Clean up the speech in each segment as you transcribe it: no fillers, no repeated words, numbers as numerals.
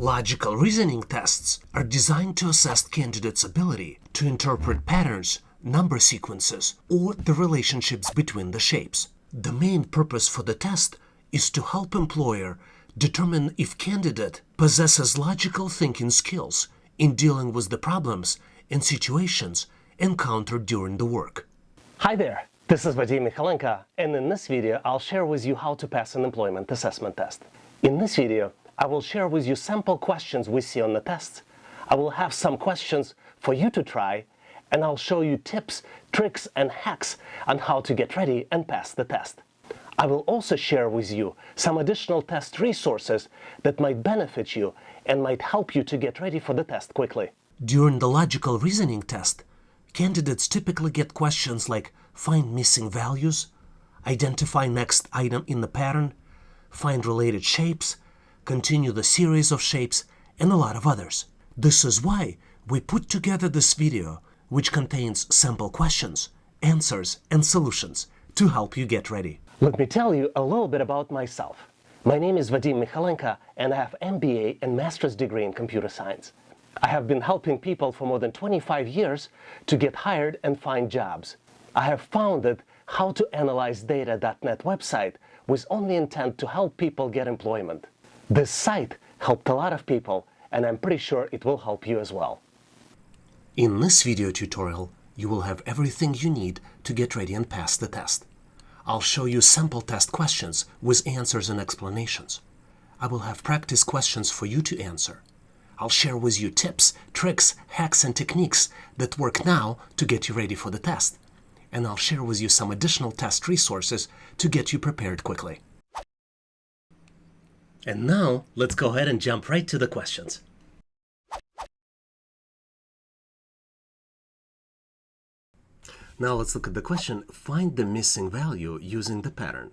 Logical reasoning tests are designed to assess candidates' ability to interpret patterns, number sequences, or the relationships between the shapes. The main purpose for the test is to help employer determine if candidate possesses logical thinking skills in dealing with the problems and situations encountered during the work. Hi there, this is Vadim Michalenko, and in this video I'll share with you how to pass an employment assessment test. In this video, I will share with you sample questions we see on the tests. I will have some questions for you to try, and I'll show you tips, tricks, and hacks on how to get ready and pass the test. I will also share with you some additional test resources that might benefit you and might help you to get ready for the test quickly. During the logical reasoning test, candidates typically get questions like find missing values, identify next item in the pattern, find related shapes, continue the series of shapes, and a lot of others. This is why we put together this video, which contains sample questions, answers, and solutions to help you get ready. Let me tell you a little bit about myself. My name is Vadim Michalenko, and I have MBA and master's degree in computer science. I have been helping people for more than 25 years to get hired and find jobs. I have founded howtoanalyzedata.net website with only intent to help people get employment. This site helped a lot of people, and I'm pretty sure it will help you as well. In this video tutorial, you will have everything you need to get ready and pass the test. I'll show you sample test questions with answers and explanations. I will have practice questions for you to answer. I'll share with you tips, tricks, hacks, and techniques that work now to get you ready for the test. And I'll share with you some additional test resources to get you prepared quickly. And now, let's go ahead and jump right to the questions. Now let's look at the question, find the missing value using the pattern.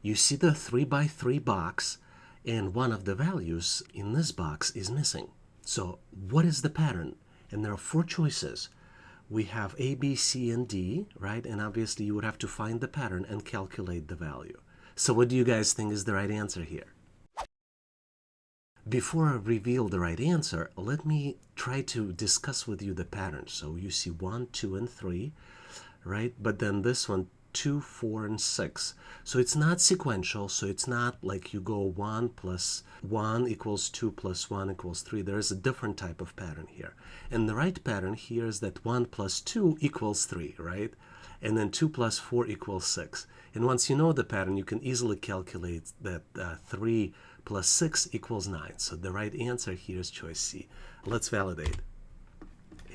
You see the 3x3 box, and one of the values in this box is missing. So what is the pattern? And there are 4 choices. We have A, B, C, and D, right? And obviously you would have to find the pattern and calculate the value. So what do you guys think is the right answer here? Before I reveal the right answer, let me try to discuss with you the pattern. So you see 1, 2, and 3, right? But then this one, 2, 4, and 6. So it's not sequential, so it's not like you go 1 plus 1 equals 2 plus 1 equals 3. There is a different type of pattern here. And the right pattern here is that 1 plus 2 equals 3, right? And then 2 plus 4 equals 6. And once you know the pattern, you can easily calculate that 3 plus 6 equals 9. So the right answer here is choice C. Let's validate.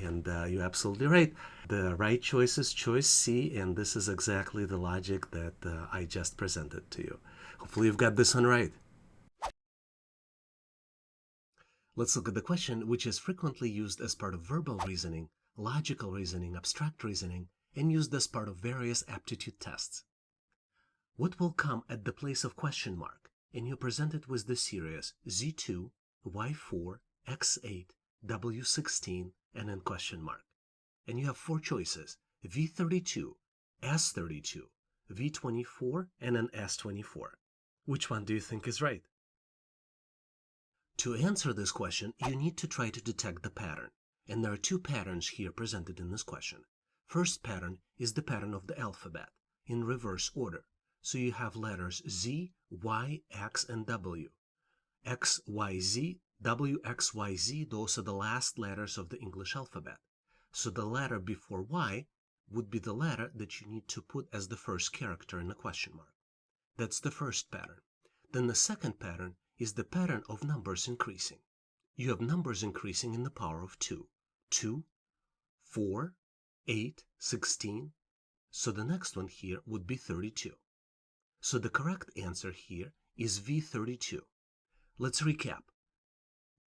And you're absolutely right. The right choice is choice C, and this is exactly the logic that I just presented to you. Hopefully you've got this one right. Let's look at the question, which is frequently used as part of verbal reasoning, logical reasoning, abstract reasoning, and used as part of various aptitude tests. What will come at the place of question mark? And you're presented with the series Z2, Y4, X8, W16, and then question mark. And you have 4 choices, V32, S32, V24, and then S24. Which one do you think is right? To answer this question, you need to try to detect the pattern. And there are 2 patterns here presented in this question. First pattern is the pattern of the alphabet in reverse order. So you have letters Z, Y, X, and W. X, Y, Z, W, X, Y, Z, those are the last letters of the English alphabet. So the letter before Y would be the letter that you need to put as the first character in the question mark. That's the first pattern. Then the second pattern is the pattern of numbers increasing. You have numbers increasing in the power of 2. 2, 4, 8, 16. So the next one here would be 32. So the correct answer here is V32. Let's recap.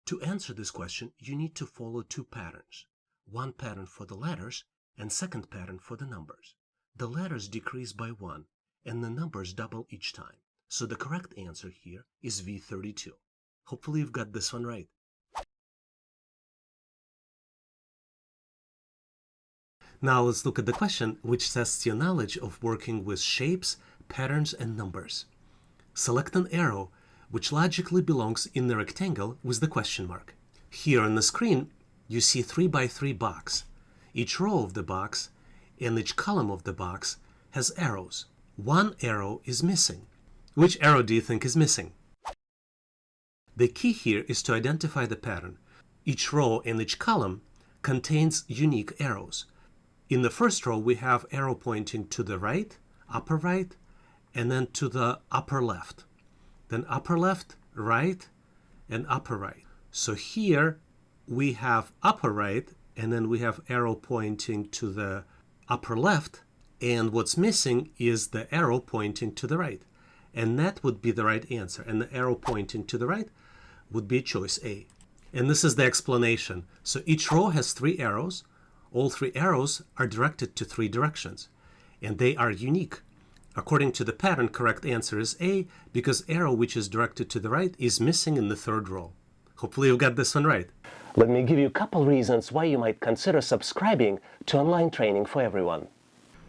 To answer this question, you need to follow 2 patterns. One pattern for the letters and second pattern for the numbers. The letters decrease by 1 and the numbers double each time. So the correct answer here is V32. Hopefully you've got this one right. Now let's look at the question, which tests your knowledge of working with shapes, patterns, and numbers. Select an arrow which logically belongs in the rectangle with the question mark. Here on the screen, you see 3 by 3 box. Each row of the box and each column of the box has arrows. One arrow is missing. Which arrow do you think is missing? The key here is to identify the pattern. Each row and each column contains unique arrows. In the first row, we have arrow pointing to the right, upper right, and then to the upper left. Then upper left, right, and upper right. So here we have upper right, and then we have arrow pointing to the upper left, and what's missing is the arrow pointing to the right. And that would be the right answer. And the arrow pointing to the right would be choice A. And this is the explanation. So each row has 3 arrows. All 3 arrows are directed to 3 directions, and they are unique. According to the pattern, correct answer is A, because arrow which is directed to the right is missing in the 3rd row. Hopefully you've got this one right. Let me give you a couple reasons why you might consider subscribing to online training for everyone.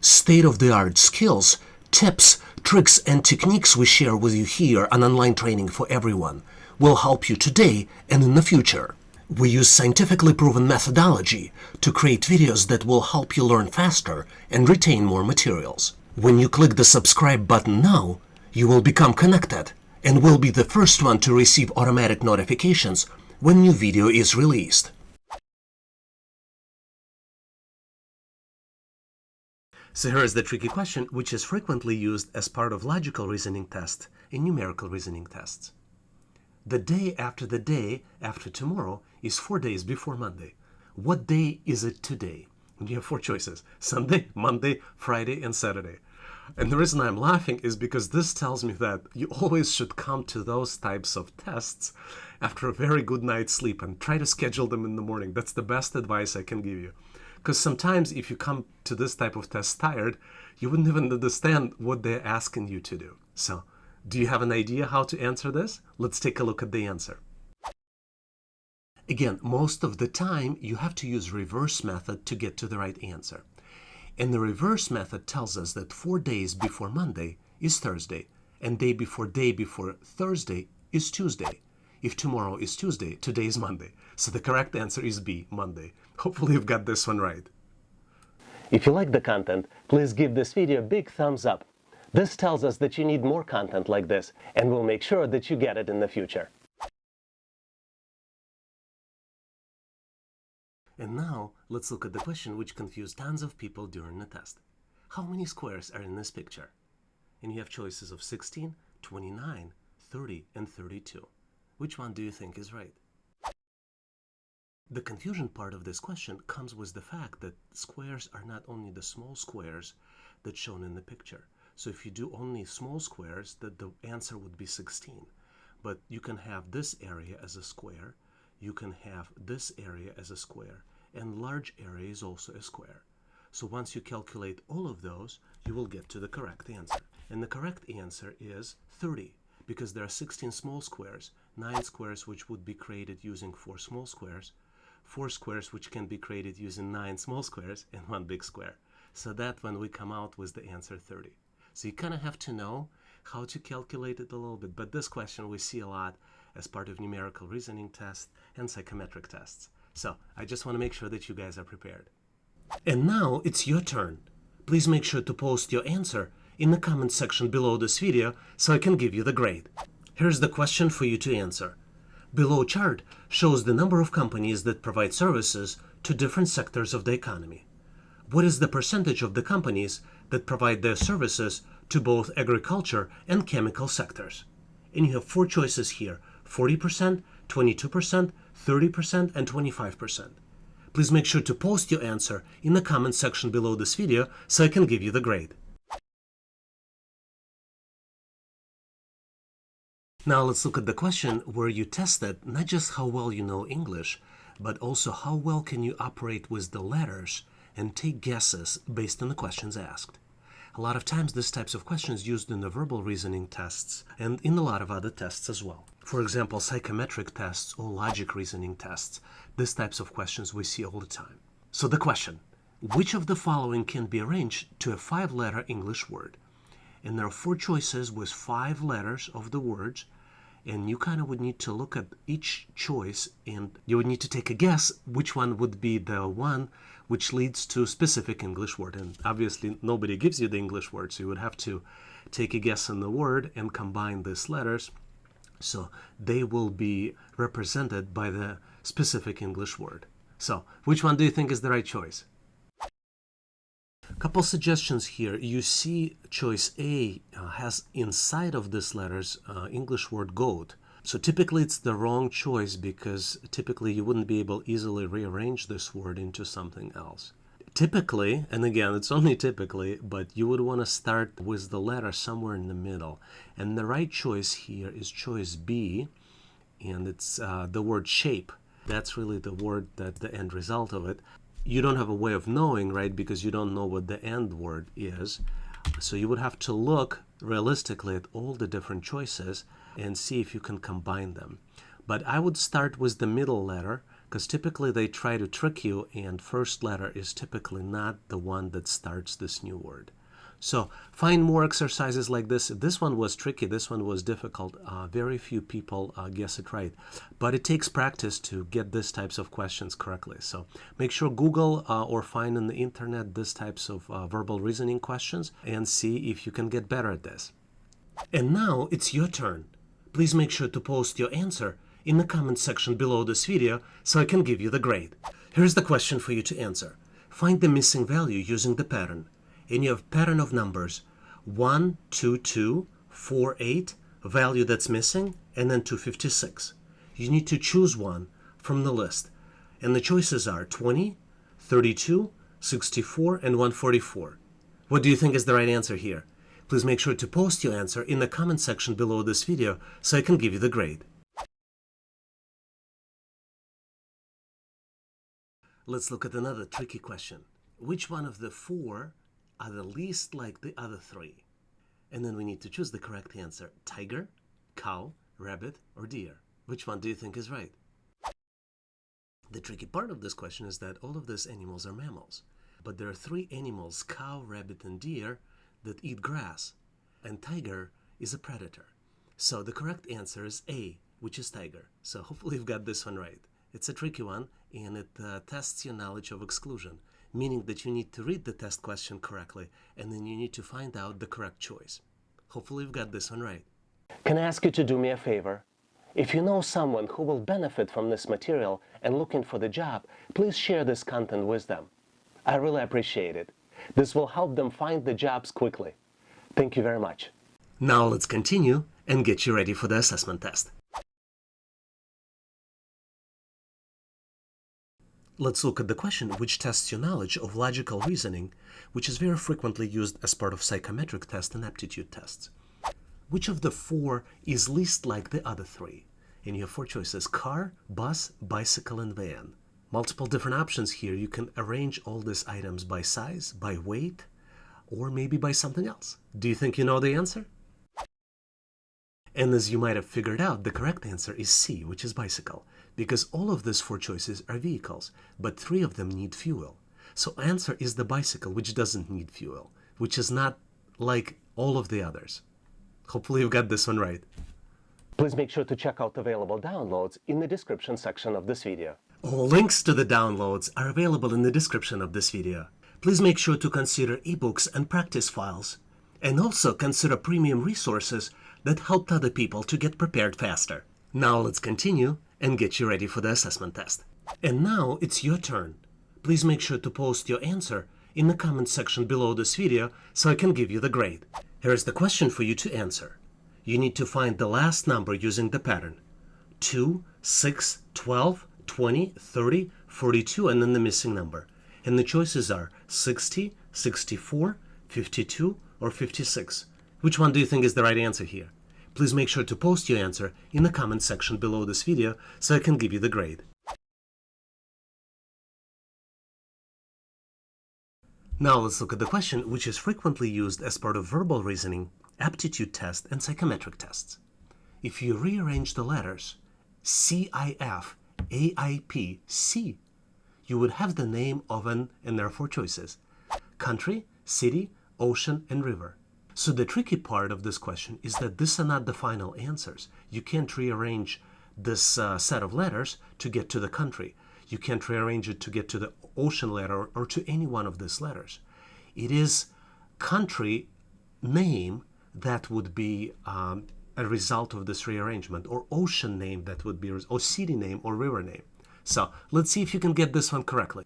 State-of-the-art skills, tips, tricks, and techniques we share with you here on Online Training for Everyone will help you today and in the future. We use scientifically proven methodology to create videos that will help you learn faster and retain more materials. When you click the subscribe button now, you will become connected and will be the first one to receive automatic notifications when new video is released. So here is the tricky question, which is frequently used as part of logical reasoning tests and numerical reasoning tests. The day after tomorrow is 4 days before Monday. What day is it today? And you have 4 choices: Sunday, Monday, Friday, and Saturday. And the reason I'm laughing is because this tells me that you always should come to those types of tests after a very good night's sleep and try to schedule them in the morning. That's the best advice I can give you. Because sometimes if you come to this type of test tired, you wouldn't even understand what they're asking you to do. So, do you have an idea how to answer this? Let's take a look at the answer. Again, most of the time you have to use reverse method to get to the right answer. And the reverse method tells us that 4 days before Monday is Thursday, and day before Thursday is Tuesday. If tomorrow is Tuesday, today is Monday. So the correct answer is B, Monday. Hopefully you've got this one right. If you like the content, please give this video a big thumbs up. This tells us that you need more content like this, and we'll make sure that you get it in the future. And now, let's look at the question which confused tons of people during the test. How many squares are in this picture? And you have choices of 16, 29, 30, and 32. Which one do you think is right? The confusion part of this question comes with the fact that squares are not only the small squares that's shown in the picture. So if you do only small squares, the answer would be 16. But you can have this area as a square, you can have this area as a square, and large area is also a square. So once you calculate all of those, you will get to the correct answer. And the correct answer is 30, because there are 16 small squares, 9 squares which would be created using 4 small squares, 4 squares which can be created using 9 small squares, and 1 big square. So that when we come out with the answer 30. So you kind of have to know how to calculate it a little bit. But this question we see a lot as part of numerical reasoning tests and psychometric tests. So I just want to make sure that you guys are prepared. And now it's your turn. Please make sure to post your answer in the comment section below this video so I can give you the grade. Here's the question for you to answer. Below chart shows the number of companies that provide services to different sectors of the economy. What is the percentage of the companies that provide their services to both agriculture and chemical sectors? And you have 4 choices here: 40%, 22%, 30%, and 25%. Please make sure to post your answer in the comment section below this video so I can give you the grade. Now let's look at the question where you tested not just how well you know English, but also how well can you operate with the letters and take guesses based on the questions asked. A lot of times this types of questions used in the verbal reasoning tests and in a lot of other tests as well. For example, psychometric tests or logic reasoning tests. These types of questions we see all the time. So the question, which of the following can be arranged to a 5-letter English word? And there are 4 choices with 5 letters of the words, and you kind of would need to look at each choice, and you would need to take a guess which one would be the one which leads to a specific English word. And obviously nobody gives you the English word, so you would have to take a guess on the word and combine these letters so they will be represented by the specific English word. So which one do you think is the right choice? A couple suggestions here. You see choice A has inside of these letters English word goat. So typically it's the wrong choice, because typically you wouldn't be able easily rearrange this word into something else. Typically, and again, it's only typically, but you would want to start with the letter somewhere in the middle. And the right choice here is choice B, and it's the word shape. That's really the word, that the end result of it. You don't have a way of knowing, right, because you don't know what the end word is. So you would have to look realistically at all the different choices and see if you can combine them. But I would start with the middle letter, because typically they try to trick you, and first letter is typically not the one that starts this new word. So find more exercises like this. This one was tricky. This one was difficult. Very few people guess it right. But it takes practice to get these types of questions correctly. So make sure Google or find on the internet these types of verbal reasoning questions and see if you can get better at this. And now it's your turn. Please make sure to post your answer in the comment section below this video so I can give you the grade. Here's the question for you to answer. Find the missing value using the pattern. And you have pattern of numbers 1, 2, 2, 4, 8, value that's missing, and then 256. You need to choose one from the list. And the choices are 20, 32, 64, and 144. What do you think is the right answer here? Please make sure to post your answer in the comment section below this video so I can give you the grade. Let's look at another tricky question. Which one of the four are the least like the other three? And then we need to choose the correct answer. Tiger, cow, rabbit, or deer. Which one do you think is right? The tricky part of this question is that all of these animals are mammals. But there are three animals, cow, rabbit, and deer, that eat grass. And tiger is a predator. So the correct answer is A, which is tiger. So hopefully you've got this one right. It's a tricky one, and it tests your knowledge of exclusion, meaning that you need to read the test question correctly, and then you need to find out the correct choice. Hopefully you've got this one right. Can I ask you to do me a favor? If you know someone who will benefit from this material and looking for the job, please share this content with them. I really appreciate it. This will help them find the jobs quickly. Thank you very much. Now let's continue and get you ready for the assessment test. Let's look at the question which tests your knowledge of logical reasoning, which is very frequently used as part of psychometric tests and aptitude tests. Which of the four is least like the other three? And you have four choices: car, bus, bicycle, and van. Multiple different options here. You can arrange all these items by size, by weight, or maybe by something else. Do you think you know the answer? And as you might have figured out, the correct answer is C, which is bicycle, because all of these four choices are vehicles, but three of them need fuel. So answer is the bicycle, which doesn't need fuel, which is not like all of the others. Hopefully you've got this one right. Please make sure to check out available downloads in the description section of this video. All links to the downloads are available in the description of this video. Please make sure to consider ebooks and practice files, and also consider premium resources that helped other people to get prepared faster. Now let's continue and get you ready for the assessment test. And now it's your turn. Please make sure to post your answer in the comment section below this video so I can give you the grade. Here's the question for you to answer. You need to find the last number using the pattern. 2, 6, 12, 20, 30, 42, and then the missing number. And the choices are 60, 64, 52, or 56. Which one do you think is the right answer here? Please make sure to post your answer in the comment section below this video so I can give you the grade. Now let's look at the question which is frequently used as part of verbal reasoning, aptitude test, and psychometric tests. If you rearrange the letters CIF, AIP, C, you would have the name of and there are four choices: country, city, ocean, and river. So the tricky part of this question is that these are not the final answers. You can't rearrange this set of letters to get to the country. You can't rearrange it to get to the ocean letter or to any one of these letters. It is country name that would be a result of this rearrangement, or ocean name that would be, or city name or river name. So let's see if you can get this one correctly.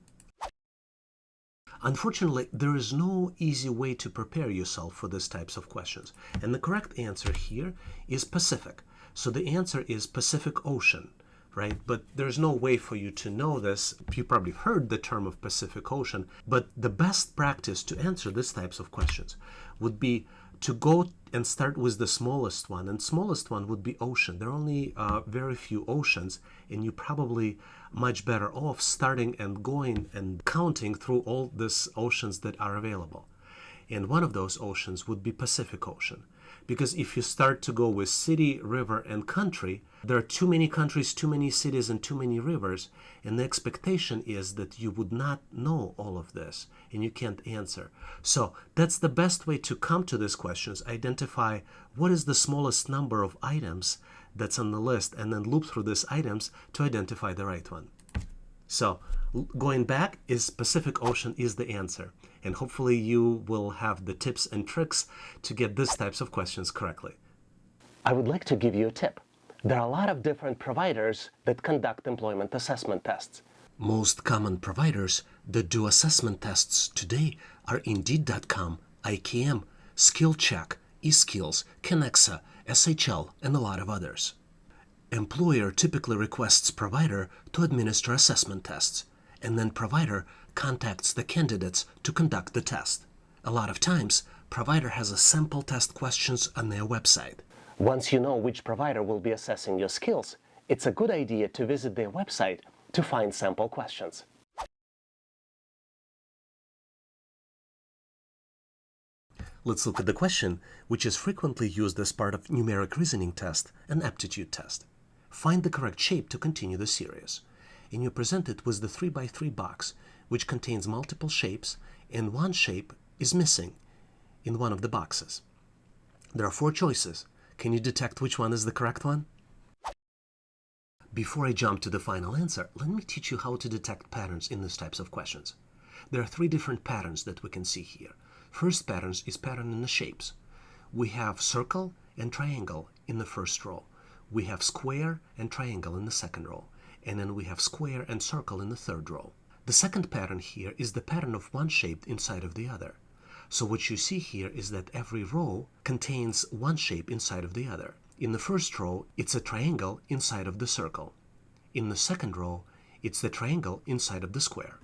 Unfortunately, there is no easy way to prepare yourself for these types of questions. And the correct answer here is Pacific. So the answer is Pacific Ocean, right? But there's no way for you to know this. You probably heard the term of Pacific Ocean, but the best practice to answer these types of questions would be to go and start with the smallest one, and smallest one would be ocean. There are only very few oceans, and you're probably much better off starting and going and counting through all these oceans that are available. And one of those oceans would be Pacific Ocean. Because if you start to go with city, river, and country, there are too many countries, too many cities, and too many rivers, and the expectation is that you would not know all of this, and you can't answer. So that's the best way to come to these questions. Identify what is the smallest number of items that's on the list, and then loop through these items to identify the right one. So going back, is Pacific Ocean is the answer. And hopefully you will have the tips and tricks to get these types of questions correctly. I would like to give you a tip. There are a lot of different providers that conduct employment assessment tests. Most common providers that do assessment tests today are Indeed.com, IKM, SkillCheck, eSkills, Kenexa, SHL, and a lot of others. Employer typically requests provider to administer assessment tests, and then provider contacts the candidates to conduct the test. A lot of times, provider has a sample test questions on their website. Once you know which provider will be assessing your skills, it's a good idea to visit their website to find sample questions. Let's look at the question, which is frequently used as part of numeric reasoning test and aptitude test. Find the correct shape to continue the series. And you're presented with the 3x3 box, which contains multiple shapes, and one shape is missing in one of the boxes. There are 4 choices. Can you detect which one is the correct one? Before I jump to the final answer, let me teach you how to detect patterns in these types of questions. There are 3 different patterns that we can see here. First pattern is pattern in the shapes. We have circle and triangle in the first row. We have square and triangle in the second row. And then we have square and circle in the third row. The second pattern here is the pattern of one shape inside of the other. So what you see here is that every row contains one shape inside of the other. In the first row, it's a triangle inside of the circle. In the second row, it's the triangle inside of the square.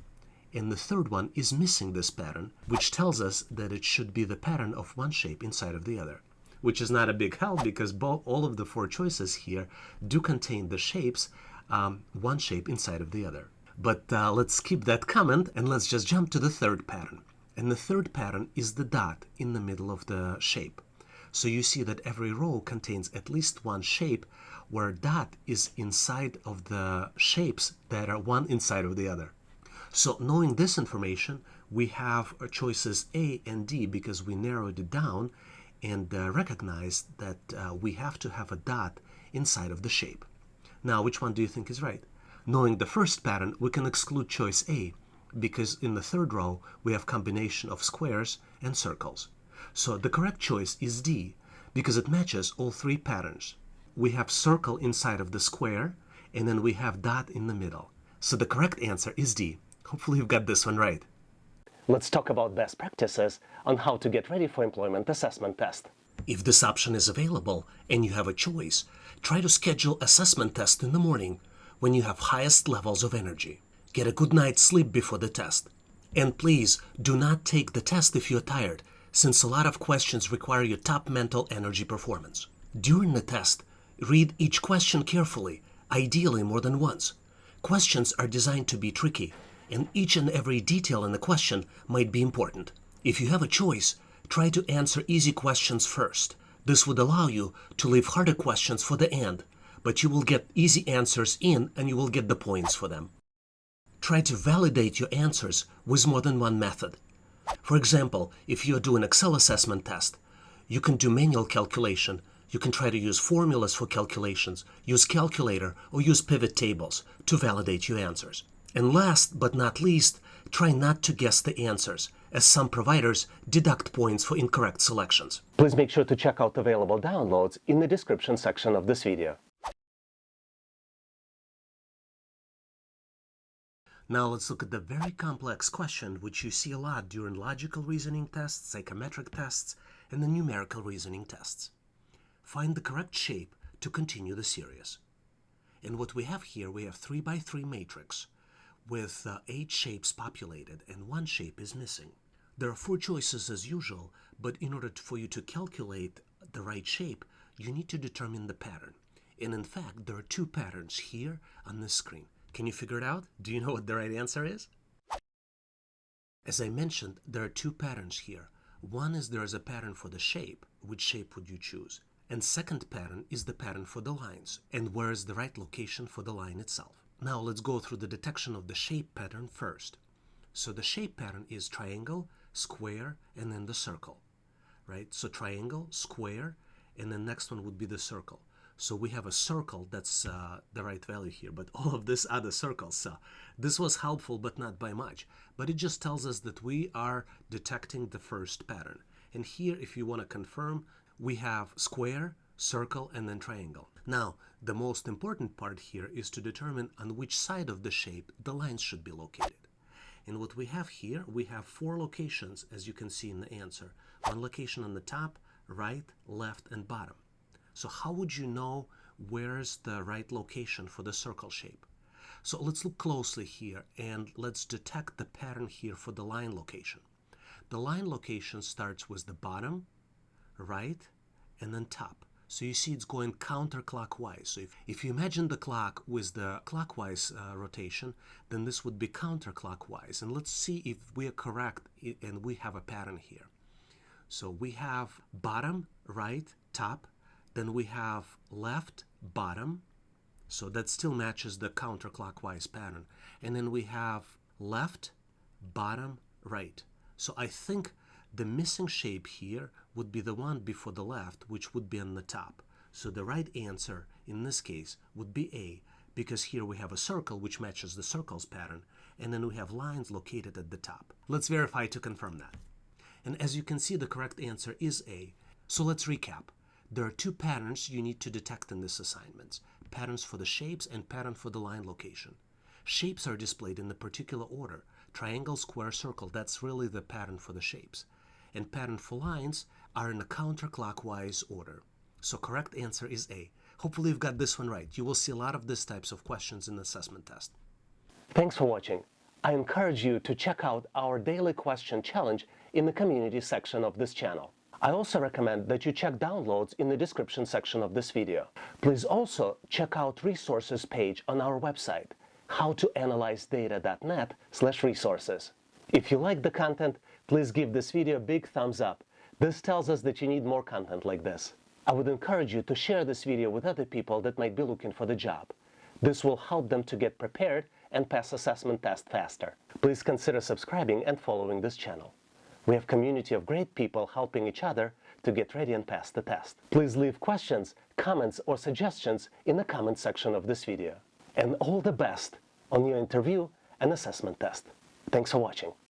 And the third one is missing this pattern, which tells us that it should be the pattern of one shape inside of the other, which is not a big help because all of the 4 choices here do contain the shapes, one shape inside of the other. But let's skip that comment and let's just jump to the third pattern. And the third pattern is the dot in the middle of the shape. So you see that every row contains at least one shape where dot is inside of the shapes that are one inside of the other. So knowing this information, we have choices A and D because we narrowed it down and recognized that we have to have a dot inside of the shape. Now, which one do you think is right? Knowing the first pattern, we can exclude choice A because in the third row, we have combination of squares and circles. So the correct choice is D because it matches all 3 patterns. We have circle inside of the square and then we have dot in the middle. So the correct answer is D. Hopefully you've got this one right. Let's talk about best practices on how to get ready for employment assessment test. If this option is available and you have a choice, try to schedule assessment test in the morning when you have highest levels of energy. Get a good night's sleep before the test. And please do not take the test if you're tired, since a lot of questions require your top mental energy performance. During the test, read each question carefully, ideally more than once. Questions are designed to be tricky, and each and every detail in the question might be important. If you have a choice, try to answer easy questions first. This would allow you to leave harder questions for the end, but you will get easy answers in and you will get the points for them. Try to validate your answers with more than one method. For example, if you do an Excel assessment test, You can do manual calculation. You can try to use formulas for calculations, use calculator, or use pivot tables to validate your answers. And last but not least, try not to guess the answers, as some providers deduct points for incorrect selections. Please make sure to check out available downloads in the description section of this video. Now let's look at the very complex question which you see a lot during logical reasoning tests, psychometric tests, and the numerical reasoning tests. Find the correct shape to continue the series. And what we have here, we have 3x3 matrix with 8 shapes populated and 1 shape is missing. There are 4 choices as usual, but in order for you to calculate the right shape, you need to determine the pattern. And in fact, there are 2 patterns here on this screen. Can you figure it out? Do you know what the right answer is? As I mentioned, there are 2 patterns here. One is there is a pattern for the shape. Which shape would you choose? And second pattern is the pattern for the lines. And where is the right location for the line itself? Now let's go through the detection of the shape pattern first. So the shape pattern is triangle, square, and then the circle, right? So triangle, square, and the next one would be the circle. So we have a circle, that's the right value here, but all of this are the circles. So this was helpful, but not by much. But it just tells us that we are detecting the first pattern. And here, if you want to confirm, we have square, circle, and then triangle. Now, the most important part here is to determine on which side of the shape the lines should be located. And what we have here, we have 4 locations, as you can see in the answer. 1 location on the top, right, left, and bottom. So how would you know where's the right location for the circle shape? So let's look closely here and let's detect the pattern here for the line location. The line location starts with the bottom, right, and then top. So you see it's going counterclockwise. So if you imagine the clock with the clockwise rotation, then this would be counterclockwise. And let's see if we are correct and we have a pattern here. So we have bottom, right, top. Then we have left, bottom, so that still matches the counterclockwise pattern. And then we have left, bottom, right. So I think the missing shape here would be the one before the left, which would be on the top. So the right answer in this case would be A, because here we have a circle which matches the circle's pattern, and then we have lines located at the top. Let's verify to confirm that. And as you can see, the correct answer is A. So let's recap. There are 2 patterns you need to detect in this assignment. Patterns for the shapes and pattern for the line location. Shapes are displayed in the particular order. Triangle, square, circle, that's really the pattern for the shapes. And pattern for lines are in a counterclockwise order. So correct answer is A. Hopefully you've got this one right. You will see a lot of these types of questions in the assessment test. Thanks for watching. I encourage you to check out our daily question challenge in the community section of this channel. I also recommend that you check downloads in the description section of this video. Please also check out resources page on our website, howtoanalyzedata.net/resources. If you like the content, please give this video a big thumbs up. This tells us that you need more content like this. I would encourage you to share this video with other people that might be looking for the job. This will help them to get prepared and pass assessment test faster. Please consider subscribing and following this channel. We have a community of great people helping each other to get ready and pass the test. Please leave questions, comments, or suggestions in the comment section of this video. And all the best on your interview and assessment test. Thanks for watching.